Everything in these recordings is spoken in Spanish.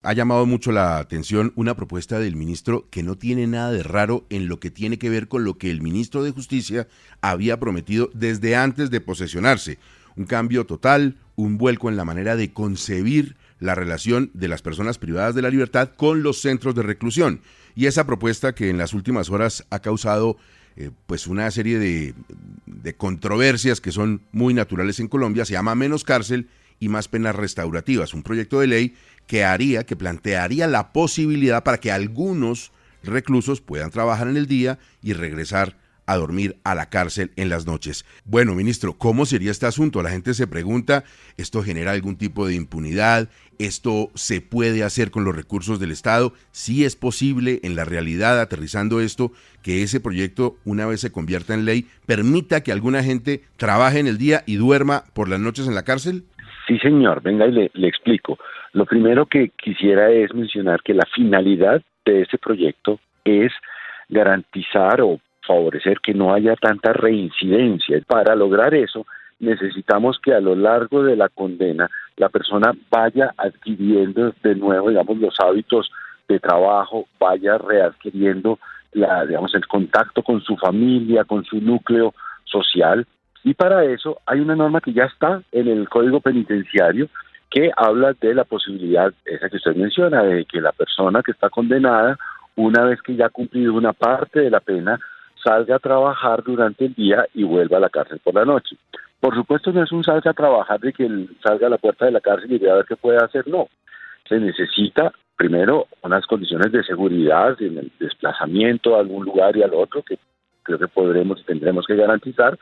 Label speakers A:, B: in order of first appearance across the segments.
A: Ha llamado mucho la atención una propuesta del ministro que no tiene nada de raro en lo que tiene que ver con lo que el ministro de Justicia había prometido desde antes de posesionarse. Un cambio total, un vuelco en la manera de concebir la relación de las personas privadas de la libertad con los centros de reclusión. Y esa propuesta que en las últimas horas ha causado pues una serie de controversias que son muy naturales en Colombia, se llama Menos Cárcel y Más Penas Restaurativas, un proyecto de ley que plantearía la posibilidad para que algunos reclusos puedan trabajar en el día y regresar a dormir a la cárcel en las noches. Bueno, ministro, ¿cómo sería este asunto? La gente se pregunta, ¿esto genera algún tipo de impunidad? ¿Esto se puede hacer con los recursos del Estado? ¿Sí es posible en la realidad, aterrizando esto, que ese proyecto, una vez se convierta en ley, permita que alguna gente trabaje en el día y duerma por las noches en la cárcel?
B: Sí, señor, venga y le explico. Lo primero que quisiera es mencionar que la finalidad de este proyecto es garantizar o favorecer que no haya tanta reincidencia. Para lograr eso, necesitamos que a lo largo de la condena la persona vaya adquiriendo de nuevo, digamos, los hábitos de trabajo, vaya readquiriendo el contacto con su familia, con su núcleo social. Y para eso hay una norma que ya está en el Código Penitenciario que habla de la posibilidad, esa que usted menciona, de que la persona que está condenada, una vez que ya ha cumplido una parte de la pena, salga a trabajar durante el día y vuelva a la cárcel por la noche. Por supuesto, no es un salga a trabajar de que él salga a la puerta de la cárcel y vea a ver qué puede hacer, no. Se necesita, primero, unas condiciones de seguridad en el desplazamiento a algún lugar y al otro, que creo que tendremos que garantizar,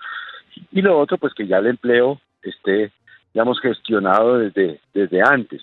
B: y lo otro, pues que ya el empleo esté, digamos, gestionado desde antes.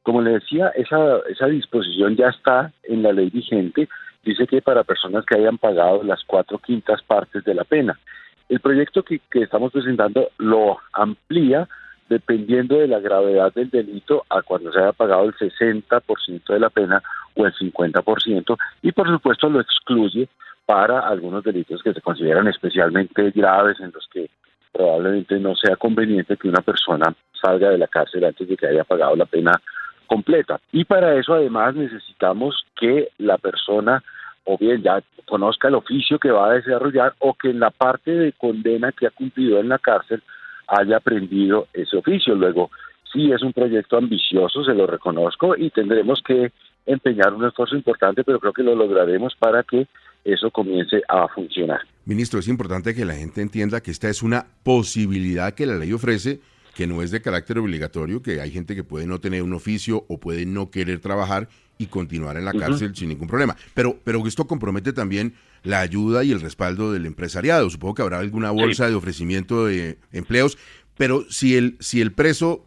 B: Como le decía, esa disposición ya está en la ley vigente, dice que para personas que hayan pagado las 4/5 partes de la pena. El proyecto que estamos presentando lo amplía dependiendo de la gravedad del delito a cuando se haya pagado el 60% de la pena o el 50%, y por supuesto lo excluye para algunos delitos que se consideran especialmente graves, en los que probablemente no sea conveniente que una persona salga de la cárcel antes de que haya pagado la pena completa. Y para eso además necesitamos que la persona o bien ya conozca el oficio que va a desarrollar, o que en la parte de condena que ha cumplido en la cárcel haya aprendido ese oficio. Luego, sí es un proyecto ambicioso, se lo reconozco, y tendremos que empeñar un esfuerzo importante, pero creo que lo lograremos para que eso comience a funcionar.
A: Ministro, es importante que la gente entienda que esta es una posibilidad que la ley ofrece, que no es de carácter obligatorio, que hay gente que puede no tener un oficio o puede no querer trabajar y continuar en la cárcel sin ningún problema. Pero esto compromete también la ayuda y el respaldo del empresariado. Supongo que habrá alguna bolsa de ofrecimiento de empleos, pero si el preso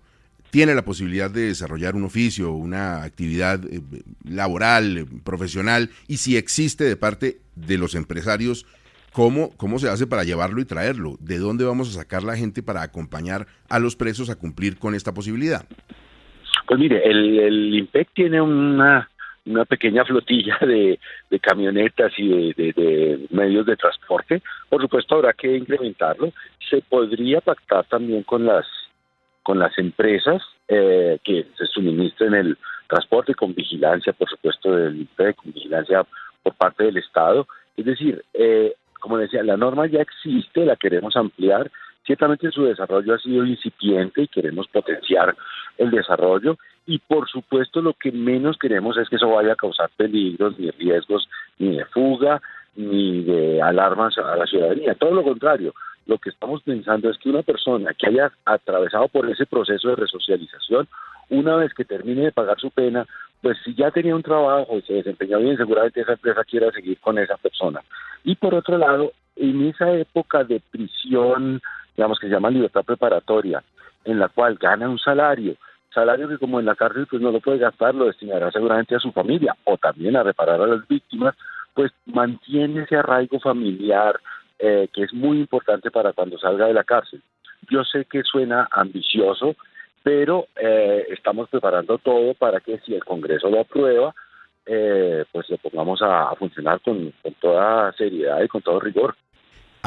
A: tiene la posibilidad de desarrollar un oficio, una actividad laboral, profesional, y si existe de parte de los empresarios, ¿cómo se hace para llevarlo y traerlo? ¿De dónde vamos a sacar la gente para acompañar a los presos a cumplir con esta posibilidad?
B: Pues mire, el IMPEC tiene una pequeña flotilla de camionetas y de medios de transporte. Por supuesto, habrá que incrementarlo. Se podría pactar también con las empresas que se suministren el transporte, con vigilancia, por supuesto, del IMPEC, con vigilancia por parte del Estado. Es decir, como decía, la norma ya existe, la queremos ampliar. Ciertamente su desarrollo ha sido incipiente y queremos potenciar el desarrollo, y por supuesto lo que menos queremos es que eso vaya a causar peligros, ni riesgos, ni de fuga, ni de alarmas a la ciudadanía. Todo lo contrario, lo que estamos pensando es que una persona que haya atravesado por ese proceso de resocialización, una vez que termine de pagar su pena, pues si ya tenía un trabajo y se desempeñó bien, seguramente esa empresa quiera seguir con esa persona. Y por otro lado, en esa época de prisión, digamos, que se llama libertad preparatoria, en la cual gana un salario que como en la cárcel pues no lo puede gastar, lo destinará seguramente a su familia o también a reparar a las víctimas, pues mantiene ese arraigo familiar que es muy importante para cuando salga de la cárcel. Yo sé que suena ambicioso, pero estamos preparando todo para que, si el Congreso lo aprueba, pues lo pongamos a funcionar con toda seriedad y con todo rigor.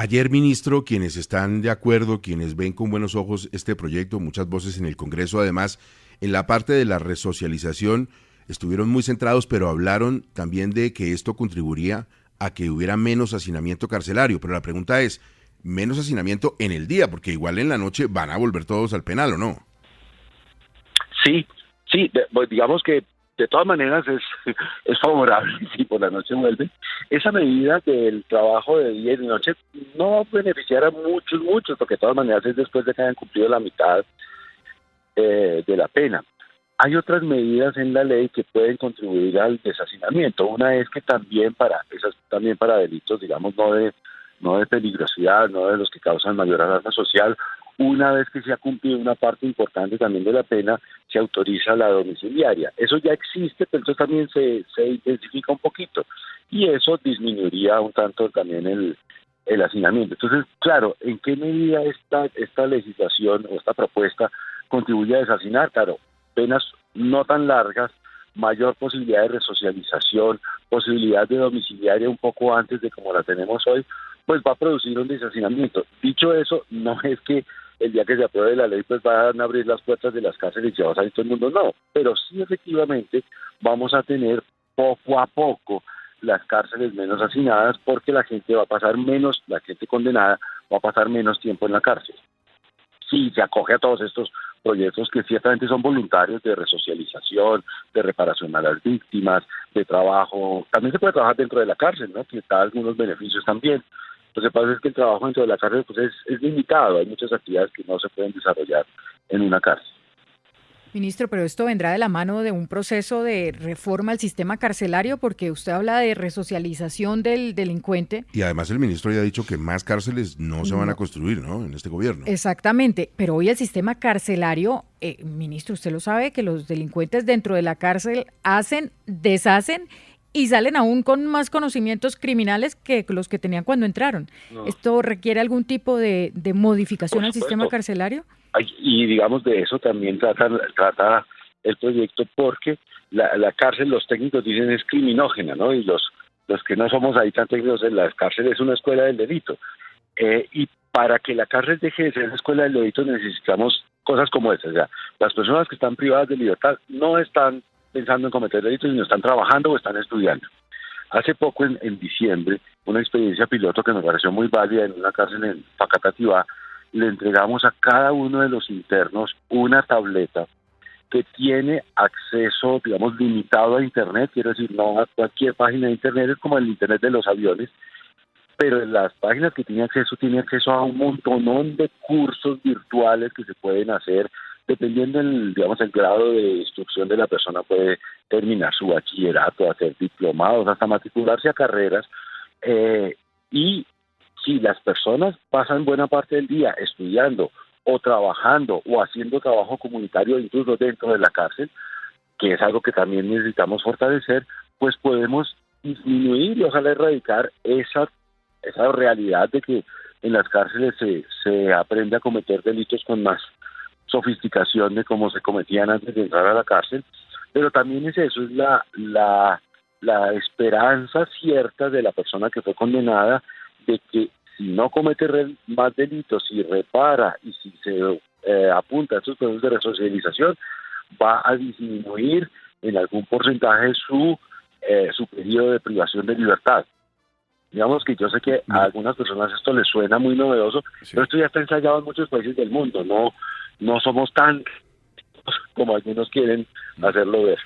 A: Ayer, ministro, quienes están de acuerdo, quienes ven con buenos ojos este proyecto, muchas voces en el Congreso, además, en la parte de la resocialización, estuvieron muy centrados, pero hablaron también de que esto contribuiría a que hubiera menos hacinamiento carcelario. Pero la pregunta es, menos hacinamiento en el día, porque igual en la noche van a volver todos al penal, ¿o no?
B: Sí, sí, pues digamos que de todas maneras es favorable si por la noche vuelven. Esa medida del trabajo de día y de noche no va a beneficiar a muchos, porque de todas maneras es después de que hayan cumplido la mitad de la pena. Hay otras medidas en la ley que pueden contribuir al deshacinamiento. Una es que también para delitos, digamos, no de peligrosidad, no de los que causan mayor alarma social, una vez que se ha cumplido una parte importante también de la pena, se autoriza la domiciliaria. Eso ya existe, pero entonces también se intensifica un poquito y eso disminuiría un tanto también el hacinamiento. Entonces, claro, ¿en qué medida esta legislación o esta propuesta contribuye a deshacinar? Claro, penas no tan largas, mayor posibilidad de resocialización, posibilidad de domiciliaria un poco antes de como la tenemos hoy, pues va a producir un deshacinamiento. Dicho eso, no es que el día que se apruebe la ley pues van a abrir las puertas de las cárceles y ya va a salir todo el mundo, no, pero sí efectivamente vamos a tener poco a poco las cárceles menos hacinadas porque la gente condenada va a pasar menos tiempo en la cárcel. Sí, se acoge a todos estos proyectos que ciertamente son voluntarios de resocialización, de reparación a las víctimas, de trabajo. También se puede trabajar dentro de la cárcel, ¿no? Que da algunos beneficios también. Lo que pasa es que el trabajo dentro de la cárcel pues es limitado. Hay muchas actividades que no se pueden desarrollar en una cárcel.
C: Ministro, pero esto vendrá de la mano de un proceso de reforma al sistema carcelario, porque usted habla de resocialización del delincuente.
A: Y además el ministro ya ha dicho que más cárceles no se van a construir, ¿no? En este gobierno.
C: Exactamente, pero hoy el sistema carcelario, ministro, usted lo sabe, que los delincuentes dentro de la cárcel hacen, deshacen y salen aún con más conocimientos criminales que los que tenían cuando entraron. No. ¿Esto requiere algún tipo de modificación al sistema carcelario?
B: Y digamos de eso también trata el proyecto porque la cárcel, los técnicos dicen es criminógena, ¿no? Y los que no somos ahí tan técnicos, la cárcel es una escuela del delito. Y para que la cárcel deje de ser una escuela del delito necesitamos cosas como esas. O sea, las personas que están privadas de libertad no están pensando en cometer delitos, sino están trabajando o están estudiando. Hace poco, en diciembre, una experiencia piloto que me pareció muy válida en una cárcel en Facatativá, le entregamos a cada uno de los internos una tableta que tiene acceso, digamos, limitado a Internet, quiero decir, no a cualquier página de Internet, es como el Internet de los aviones, pero en las páginas que tiene acceso a un montón de cursos virtuales que se pueden hacer, dependiendo del grado de instrucción de la persona, puede terminar su bachillerato, hacer diplomados, hasta matricularse a carreras, y si las personas pasan buena parte del día estudiando o trabajando o haciendo trabajo comunitario incluso dentro de la cárcel, que es algo que también necesitamos fortalecer, pues podemos disminuir y ojalá erradicar esa realidad de que en las cárceles se aprende a cometer delitos con más sofisticación de cómo se cometían antes de entrar a la cárcel, pero también es la esperanza cierta de la persona que fue condenada de que si no comete más delitos, si repara y si se apunta a estos procesos de resocialización, va a disminuir en algún porcentaje su periodo de privación de libertad. Digamos que yo sé que a algunas personas esto les suena muy novedoso, sí, pero esto ya está ensayado en muchos países del mundo, no somos tan como algunos quieren hacerlo ver.